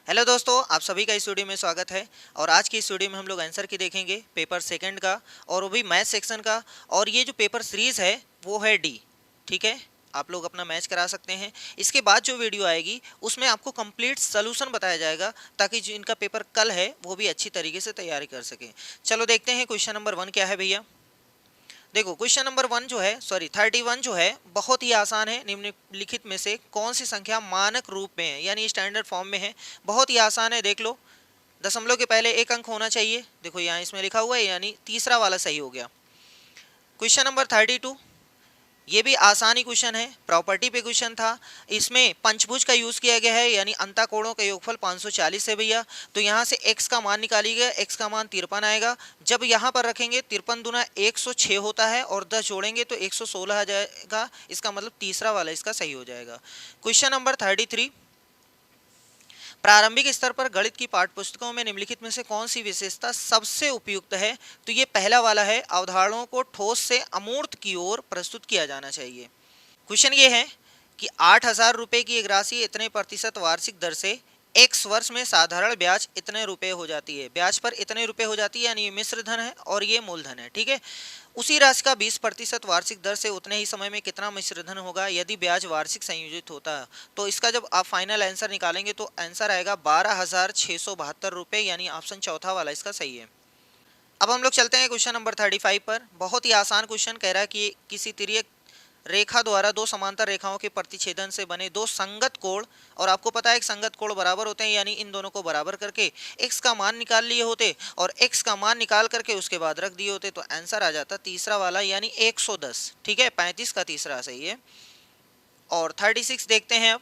Hello दोस्तों, आप सभी का इस वीडियो में स्वागत है। और आज की इस वीडियो में हम लोग आंसर की देखेंगे पेपर सेकंड का, और वो भी मैथ सेक्शन का। और ये जो पेपर सीरीज है वो है डी। ठीक है, आप लोग अपना मैच करा सकते हैं। इसके बाद जो वीडियो आएगी उसमें आपको कंप्लीट सोल्यूशन बताया जाएगा, ताकि जो इनका पेपर कल है वो भी अच्छी तरीके से तैयारी कर सकें। चलो देखते हैं क्वेश्चन नंबर 1 क्या है भैया। देखो क्वेश्चन नंबर 1 जो है, सॉरी 31 जो है, बहुत ही आसान है। निम्नलिखित में से कौन सी संख्या मानक रूप में है, यानी स्टैंडर्ड फॉर्म में है। बहुत ही आसान है, देख लो। दशमलव के पहले एक अंक होना चाहिए। देखो यहाँ इसमें लिखा हुआ है, यानी तीसरा वाला सही हो गया। क्वेश्चन नंबर 32, ये भी आसानी क्वेश्चन है, प्रॉपर्टी पे क्वेश्चन था। इसमें पंचभुज का यूज किया गया है, यानी अंतःकोणों का योगफल 540 है भैया। तो यहाँ से x का मान निकालिएगा, x का मान 53 आएगा। जब यहाँ पर रखेंगे 53 दूना 106 होता है, और 10 जोड़ेंगे तो 116 आ जाएगा। इसका मतलब तीसरा वाला इसका सही हो जाएगा। क्वेश्चन नंबर 33, प्रारंभिक स्तर पर गणित की पाठ्यपुस्तकों में निम्नलिखित में से कौन सी विशेषता सबसे उपयुक्त है। तो ये पहला वाला है, अवधारणाओं को ठोस से अमूर्त की ओर प्रस्तुत किया जाना चाहिए। क्वेश्चन ये है कि 8,000 रुपये की एक राशि इतने प्रतिशत वार्षिक दर से x वर्ष में साधारण ब्याज इतने रुपए हो जाती है। ब्याज पर इतने रुपए हो जाती है, यानी ये मिश्र धन है और ये मूलधन है। ठीक है, उसी राशि का 20% वार्षिक दर से उतने ही समय में कितना मिश्र धन होगा यदि ब्याज वार्षिक संयोजित होता है। तो इसका जब आप फाइनल आंसर निकालेंगे तो आंसर आएगा 12,672 रुपये, यानी ऑप्शन चौथा वाला इसका सही है। अब हम लोग चलते हैं क्वेश्चन नंबर 35 पर। बहुत ही आसान क्वेश्चन कह रहा है कि किसी तिर्यक रेखा द्वारा दो समांतर रेखाओं के प्रतिच्छेदन से बने दो संगत कोण, और आपको पता है एक संगत कोण बराबर होते हैं, यानी इन दोनों को बराबर करके x का मान निकाल लिए होते, और x का मान निकाल करके उसके बाद रख दिए होते, तो आंसर आ जाता तीसरा वाला, यानी 110। ठीक है, 35 का तीसरा सही है। और 36 देखते हैं अब।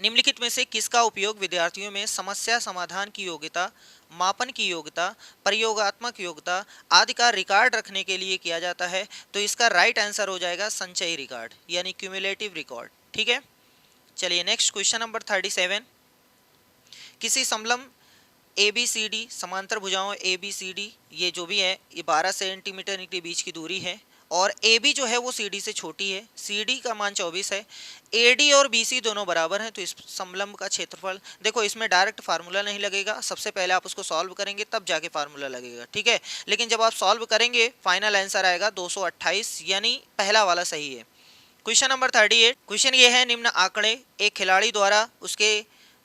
निम्नलिखित में से किसका उपयोग विद्यार्थियों में समस्या समाधान की योग्यता, मापन की योग्यता, प्रयोगात्मक योग्यता आदि का रिकॉर्ड रखने के लिए किया जाता है। तो इसका राइट आंसर हो जाएगा संचयी रिकॉर्ड, यानी क्यूमुलेटिव रिकॉर्ड। ठीक है, चलिए नेक्स्ट क्वेश्चन नंबर 37। किसी समलंब ए बी सी डी, समांतर भुजाओं ए बी सी डी, ये जो भी है ये 12 सेंटीमीटर के बीच की दूरी है, और ए बी जो है वो सी डी से छोटी है, सी डी का मान 24 है, ए डी और बी सी दोनों बराबर हैं। तो इस समलंब का क्षेत्रफल, देखो इसमें डायरेक्ट फार्मूला नहीं लगेगा, सबसे पहले आप उसको सॉल्व करेंगे तब जाके फार्मूला लगेगा। ठीक है, लेकिन जब आप सॉल्व करेंगे फाइनल आंसर आएगा 228, यानी पहला वाला सही है। क्वेश्चन नंबर 38, क्वेश्चन ये है, निम्न आंकड़े एक खिलाड़ी द्वारा उसके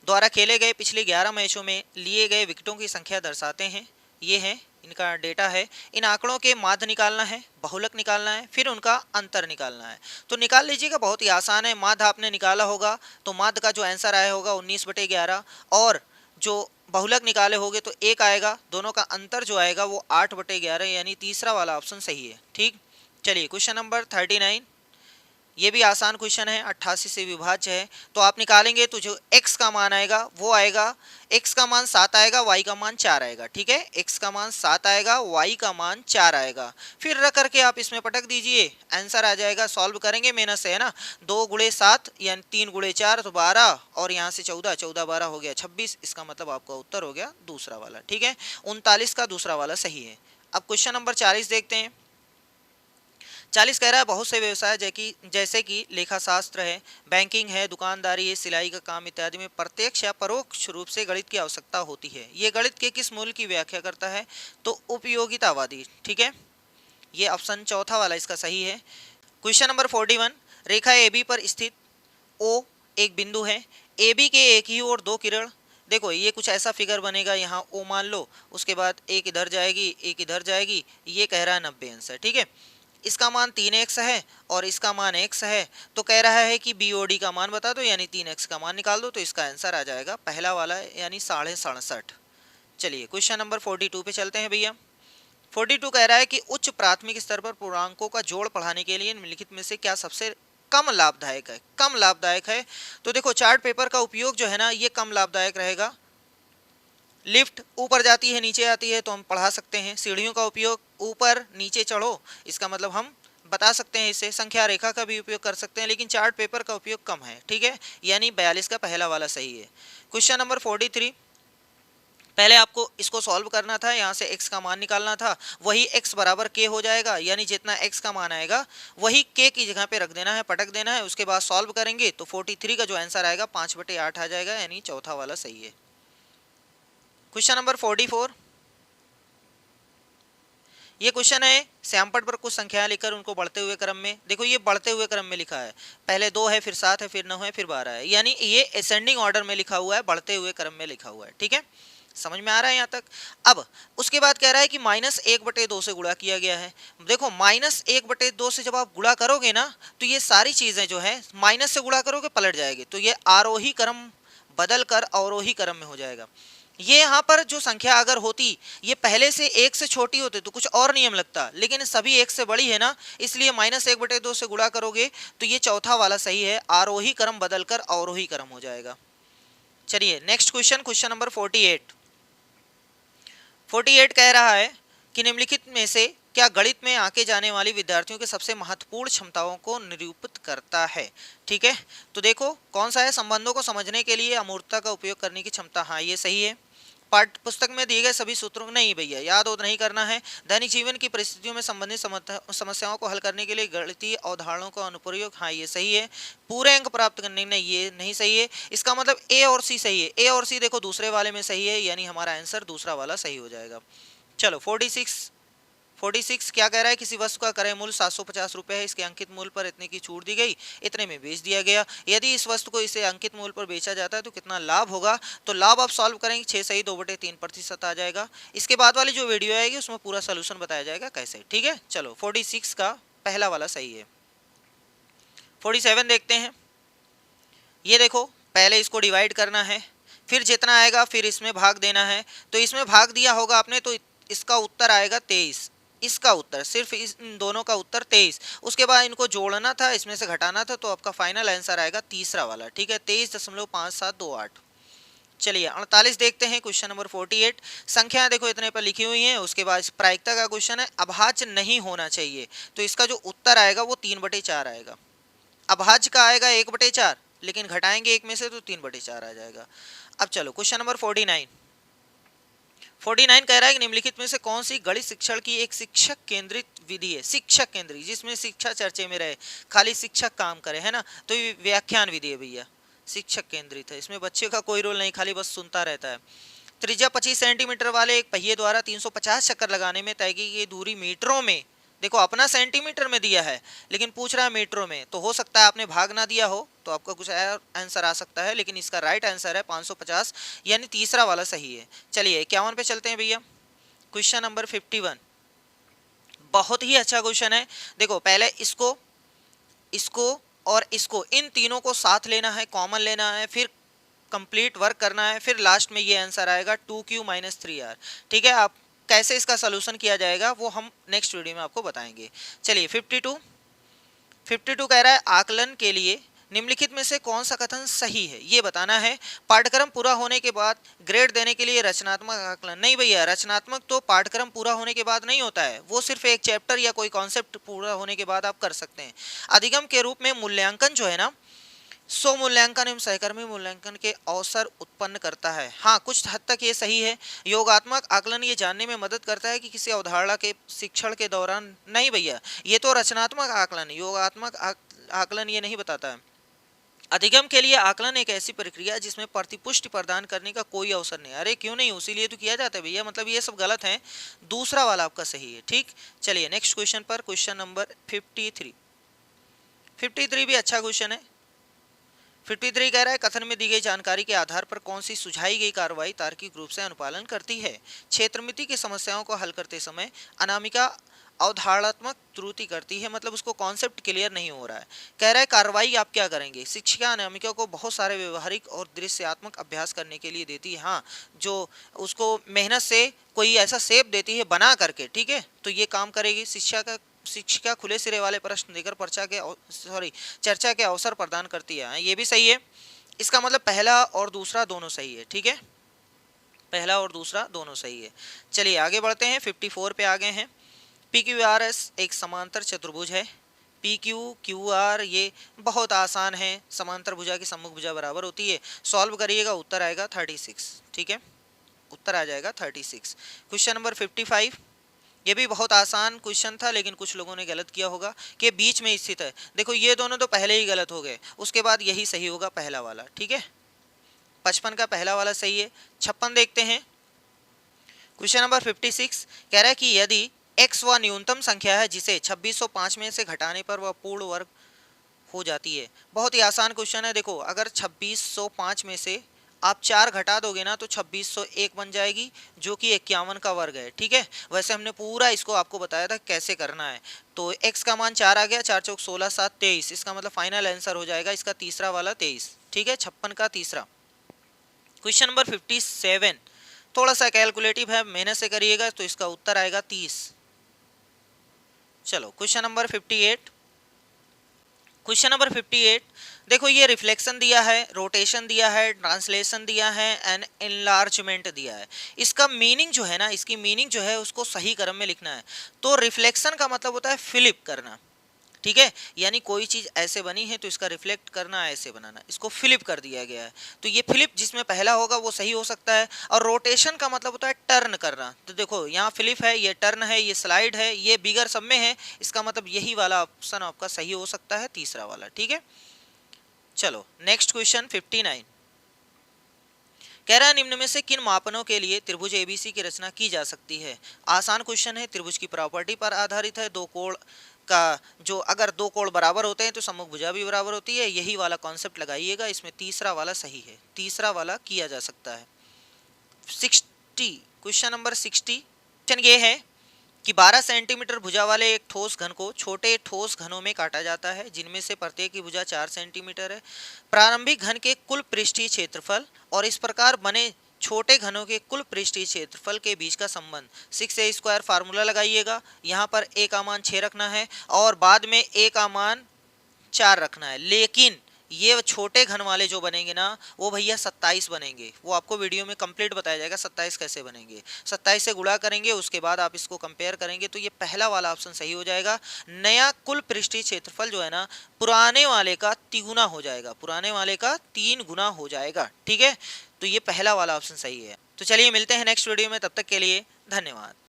द्वारा खेले गए पिछले 11 मैचों में लिए गए विकेटों की संख्या दर्शाते हैं। ये है इनका डेटा है। इन आंकड़ों के माध्य निकालना है, बहुलक निकालना है, फिर उनका अंतर निकालना है। तो निकाल लीजिएगा, बहुत ही आसान है। माध्य आपने निकाला होगा तो माध्य का जो आंसर आया होगा 19/11, और जो बहुलक निकाले होगे तो 1 आएगा। दोनों का अंतर जो आएगा वो 8/11, यानी तीसरा वाला ऑप्शन सही है। ठीक, चलिए क्वेश्चन नंबर 39, ये भी आसान क्वेश्चन है, 88 से विभाज्य है। तो आप निकालेंगे तो जो x का मान आएगा वो आएगा, x का मान 7 आएगा, y का मान 4 आएगा। ठीक है, x का मान 7 आएगा, y का मान 4 आएगा। फिर रख करके आप इसमें पटक दीजिए, आंसर आ जाएगा। सॉल्व करेंगे मेहनत से, है ना। 2 गुणे 7 यानी 3 गुणे 4 तो 12, और यहाँ से 14, 14 12 हो गया 26। इसका मतलब आपका उत्तर हो गया दूसरा वाला। ठीक है, 39 का दूसरा वाला सही है। अब क्वेश्चन नंबर 40 देखते हैं। 40 कह रहा है, बहुत से व्यवसाय जैसे कि लेखा शास्त्र है, बैंकिंग है, दुकानदारी है, सिलाई का काम इत्यादि में प्रत्यक्ष या परोक्ष रूप से गणित की आवश्यकता होती है। ये गणित के किस मूल की व्याख्या करता है। तो उपयोगितावादी। ठीक है, ये ऑप्शन चौथा वाला इसका सही है। क्वेश्चन नंबर 41, रेखा ए बी पर स्थित ओ एक बिंदु है, ए बी के एक ही और दो किरण। देखो ये कुछ ऐसा फिगर बनेगा, यहाँ ओ मान लो, उसके बाद एक इधर जाएगी एक इधर जाएगी, ये कह रहा है 90 अंश है। ठीक है, इसका मान 3x है और इसका मान x है। तो कह रहा है कि BOD का मान बता दो, यानी 3x का मान निकाल दो। तो इसका आंसर आ जाएगा पहला वाला, यानी 67.5। चलिए क्वेश्चन नंबर 42 पे चलते हैं भैया। 42 कह रहा है कि उच्च प्राथमिक स्तर पर पूर्णांकों का जोड़ पढ़ाने के लिए निम्नलिखित में से क्या सबसे कम लाभदायक है। कम लाभदायक है, तो देखो चार्ट पेपर का उपयोग जो है ना, ये कम लाभदायक रहेगा। लिफ्ट ऊपर जाती है नीचे आती है तो हम पढ़ा सकते हैं। सीढ़ियों का उपयोग ऊपर नीचे चढ़ो, इसका मतलब हम बता सकते हैं। इससे संख्या रेखा का भी उपयोग कर सकते हैं, लेकिन चार्ट पेपर का उपयोग कम है। ठीक है, यानी 42 का पहला वाला सही है। क्वेश्चन नंबर 43, पहले आपको इसको सॉल्व करना था, यहाँ से x का मान निकालना था, वही x बराबर k हो जाएगा, यानी जितना x का मान आएगा वही k की जगह पे रख देना है, पटक देना है। उसके बाद सॉल्व करेंगे तो 43 का जो आंसर आएगा 5/8 आ जाएगा, यानी चौथा वाला सही है। क्वेश्चन नंबर 44, ये क्वेश्चन है सैमपट पर कुछ संख्याएं लिखकर उनको बढ़ते हुए क्रम में, देखो ये बढ़ते हुए क्रम में लिखा है, पहले 2 है, फिर 7 है, फिर 9 है, फिर 12 है, यानी ये असेंडिंग ऑर्डर में लिखा हुआ है, बढ़ते हुए क्रम में लिखा हुआ है। ठीक है, समझ में आ रहा है यहाँ तक। अब उसके बाद कह रहा है कि -1/2 से गुणा किया गया है। देखो -1/2 से जब आप गुणा करोगे ना तो ये सारी चीजें जो है माइनस से गुणा करोगे पलट जाएगी, तो ये आरोही क्रम बदल कर अवरोही क्रम में हो जाएगा। ये यहाँ पर जो संख्या अगर होती ये पहले से 1 से छोटी होती तो कुछ और नियम लगता, लेकिन सभी 1 से बड़ी है ना, इसलिए -1/2 से गुणा करोगे तो ये चौथा वाला सही है, आरोही क्रम बदलकर अवरोही क्रम हो जाएगा। चलिए नेक्स्ट क्वेश्चन, क्वेश्चन नंबर 48 कह रहा है कि निम्नलिखित में से क्या गणित में आके जाने वाली विद्यार्थियों के सबसे महत्वपूर्ण क्षमताओं को निरूपित करता है। ठीक है, तो देखो कौन सा है, संबंधों को समझने के लिए अमूर्तता का उपयोग करने की क्षमता, हाँ ये सही है। पाठ्य पुस्तक में दिए गए सभी सूत्रों नहीं भैया, याद और नहीं करना है। दैनिक जीवन की परिस्थितियों में संबंधित समस्याओं को हल करने के लिए गणितीय अवधारणाओं का अनुप्रयोग, हाँ ये सही है। पूरे अंक प्राप्त करने नहीं, ये नहीं सही है। इसका मतलब ए और सी सही है, ए और सी देखो दूसरे वाले में सही है, यानी हमारा आंसर दूसरा वाला सही हो जाएगा। चलो 46 क्या कह रहा है, किसी वस्तु का क्रय मूल्य 750 रुपये है, इसके अंकित मूल्य पर इतने की छूट दी गई, इतने में बेच दिया गया। यदि इस वस्तु को इसे अंकित मूल्य पर बेचा जाता है तो कितना लाभ होगा। तो लाभ आप सॉल्व करेंगे, 6 सही 2/3% आ जाएगा। इसके बाद वाली जो वीडियो आएगी उसमें पूरा सोल्यूशन बताया जाएगा कैसे। ठीक है, चलो 46 का पहला वाला सही है। 47 देखते हैं। ये देखो पहले इसको डिवाइड करना है, फिर जितना आएगा फिर इसमें भाग देना है। तो इसमें भाग दिया होगा आपने तो इसका उत्तर आएगा 23, इसका उत्तर सिर्फ इन दोनों का उत्तर 23। उसके बाद इनको जोड़ना था, इसमें से घटाना था, तो आपका फाइनल आंसर आएगा तीसरा वाला। ठीक है, 23.5728। चलिए 48 देखते हैं, क्वेश्चन नंबर 48। संख्या देखो इतने पर लिखी हुई है। उसके बाद प्रायिकता का क्वेश्चन है, अभाज्य नहीं होना चाहिए, तो इसका जो उत्तर आएगा वो 3/4 आएगा। अभाज्य का आएगा 1/4, लेकिन घटाएंगे 1 में से तो 3/4 आ जाएगा। अब चलो क्वेश्चन नंबर 49 कह रहा है कि निम्नलिखित में से कौन सी गणित शिक्षण की एक शिक्षक केंद्रित विधि है, शिक्षक केंद्रित, जिसमें शिक्षा चर्चे में रहे, खाली शिक्षक काम करे, है ना, तो ये व्याख्यान विधि है भैया, शिक्षक केंद्रित है, इसमें बच्चे का कोई रोल नहीं, खाली बस सुनता रहता है। त्रिज्या 25 सेंटीमीटर वाले एक पहिए द्वारा 350 चक्कर लगाने में तय की गई दूरी मीटरों में, देखो अपना सेंटीमीटर में दिया है लेकिन पूछ रहा है मीटरों में, तो हो सकता है आपने भाग ना दिया हो तो आपका कुछ आंसर आ सकता है, लेकिन इसका राइट आंसर है 550, यानी तीसरा वाला सही है। चलिए 51 पे चलते हैं भैया, क्वेश्चन नंबर 51। बहुत ही अच्छा क्वेश्चन है। देखो पहले इसको इसको और इसको, इन तीनों को साथ लेना है, कॉमन लेना है, फिर कंप्लीट वर्क करना है, फिर लास्ट में ये आंसर आएगा 2q - 3r। ठीक है, आप कैसे इसका सलूशन किया जाएगा वो हम नेक्स्ट वीडियो में आपको बताएंगे। चलिए 52 कह रहा है आकलन के लिए निम्नलिखित में से कौन सा कथन सही है, ये बताना है। पाठ्यक्रम पूरा होने के बाद ग्रेड देने के लिए रचनात्मक आकलन, नहीं भैया, रचनात्मक तो पाठ्यक्रम पूरा होने के बाद नहीं होता है, वो सिर्फ एक चैप्टर या कोई कॉन्सेप्ट पूरा होने के बाद आप कर सकते हैं। अधिगम के रूप में मूल्यांकन जो है ना, स्व मूल्यांकन एवं सहकर्मी मूल्यांकन के अवसर उत्पन्न करता है। हाँ, कुछ हद तक ये सही है। योगात्मक आकलन ये जानने में मदद करता है कि किसी अवधारणा के शिक्षण के दौरान, नहीं भैया, ये तो रचनात्मक आकलन, योगात्मक आकलन ये नहीं बताता है। अधिगम के लिए आकलन एक ऐसी प्रक्रिया जिसमें प्रतिपुष्टि प्रदान करने का कोई अवसर नहीं। अरे क्यों नहीं, उसीलिए तो किया जाता है भैया, मतलब ये सब गलत है, दूसरा वाला आपका सही है। ठीक, चलिए नेक्स्ट क्वेश्चन पर, क्वेश्चन नंबर 53 भी अच्छा क्वेश्चन है। 53 कह रहा है कथन में दी गई जानकारी के आधार पर कौन सी सुझाई गई कार्रवाई तार्किक रूप से अनुपालन करती है। क्षेत्रमिति की समस्याओं को हल करते समय अनामिका अवधारणात्मक त्रुटि करती है, मतलब उसको कॉन्सेप्ट क्लियर नहीं हो रहा है। कह रहा है कार्रवाई आप क्या करेंगे, शिक्षिका अनामिका को बहुत सारे व्यवहारिक और दृश्यात्मक अभ्यास करने के लिए देती है। हाँ, जो उसको मेहनत से कोई ऐसा शेप देती है बना करके, ठीक है, तो ये काम करेगी। शिक्षिका खुले सिरे वाले प्रश्न देकर चर्चा के अवसर प्रदान करती है, ये भी सही है। इसका मतलब पहला और दूसरा दोनों सही है। ठीक है, पहला और दूसरा दोनों सही है। चलिए आगे बढ़ते हैं, 54 पे आ गए हैं। PQRS एक समांतर चतुर्भुज है। PQQR ये बहुत आसान है, समांतर भुजा की सम्मुख भुजा बराबर होती है। सॉल्व करिएगा, उत्तर आएगा 36। ठीक है, उत्तर आ जाएगा 36। क्वेश्चन नंबर 55, ये भी बहुत आसान क्वेश्चन था लेकिन कुछ लोगों ने गलत किया होगा कि बीच में स्थित है। देखो ये दोनों तो पहले ही गलत हो गए, उसके बाद यही सही होगा पहला वाला, ठीक है। 55 का पहला वाला सही है। 56 देखते हैं। क्वेश्चन नंबर 56 कह रहा है कि यदि x वह न्यूनतम संख्या है जिसे 2605 में से घटाने पर वह पूर्ण वर्ग हो जाती है। बहुत ही आसान क्वेश्चन है। देखो अगर 2605 में से आप 4 घटा दोगे ना तो 2601 बन जाएगी, जो कि 51 का वर्ग है, ठीक है। वैसे हमने पूरा इसको आपको बताया था कैसे करना है। तो x का मान 4 आ गया, 4 चौक 16 7 23, इसका मतलब फाइनल आंसर हो जाएगा इसका तीसरा वाला 23, ठीक है। 56 का तीसरा। क्वेश्चन नंबर 57 थोड़ा सा कैलकुलेटिव है, मेहनत से करिएगा तो इसका उत्तर आएगा 30। चलो क्वेश्चन नंबर 58। क्वेश्चन नंबर 58 देखो ये रिफ्लेक्शन दिया है, रोटेशन दिया है, ट्रांसलेशन दिया है एंड एनलार्जमेंट दिया है। इसका मीनिंग जो है ना, इसकी मीनिंग जो है उसको सही क्रम में लिखना है। तो रिफ्लेक्शन का मतलब होता है फ्लिप करना, ठीक है। यानी कोई चीज ऐसे बनी है तो इसका रिफ्लेक्ट करना, ऐसे बनाना, इसको फ्लिप कर दिया गया है। तो ये फ्लिप जिसमें पहला होगा वो सही हो सकता है। और रोटेशन का मतलब होता है टर्न करना। तो देखो यहाँ फ्लिप है, ये टर्न है, ये स्लाइड है, ये बिगर सब में है, इसका मतलब यही वाला ऑप्शन आपका सही हो सकता है, तीसरा वाला, ठीक है। चलो नेक्स्ट क्वेश्चन 59 कह रहा है निम्न में से किन मापनों के लिए त्रिभुज एबीसी की रचना की जा सकती है। आसान क्वेश्चन है, त्रिभुज की प्रॉपर्टी पर आधारित है। दो कोण का जो अगर दो कोण बराबर होते हैं तो सम्मुख भुजा भी बराबर होती है, यही वाला कॉन्सेप्ट लगाइएगा। इसमें तीसरा वाला सही है, तीसरा वाला किया जा सकता है। 60 क्वेश्चन नंबर 60 क्वेश्चन ये है कि 12 सेंटीमीटर भुजा वाले एक ठोस घन को छोटे ठोस घनों में काटा जाता है जिनमें से प्रत्येक की भुजा 4 सेंटीमीटर है। प्रारंभिक घन के कुल पृष्ठीय क्षेत्रफल और इस प्रकार बने छोटे घनों के कुल पृष्ठीय क्षेत्रफल के बीच का संबंध 6a² फार्मूला लगाइएगा। यहाँ पर a का मान 6 रखना है और बाद में a का मान 4 रखना है। लेकिन ये छोटे घन वाले जो बनेंगे ना वो भैया 27 बनेंगे। वो आपको वीडियो में कंप्लीट बताया जाएगा 27 कैसे बनेंगे। 27 से गुणा करेंगे, उसके बाद आप इसको कंपेयर करेंगे तो ये पहला वाला ऑप्शन सही हो जाएगा। नया कुल पृष्ठीय क्षेत्रफल जो है ना पुराने वाले का 3 गुना हो जाएगा, पुराने वाले का 3 गुना हो जाएगा, ठीक है। तो ये पहला वाला ऑप्शन सही है। तो चलिए मिलते हैं नेक्स्ट वीडियो में, तब तक के लिए धन्यवाद।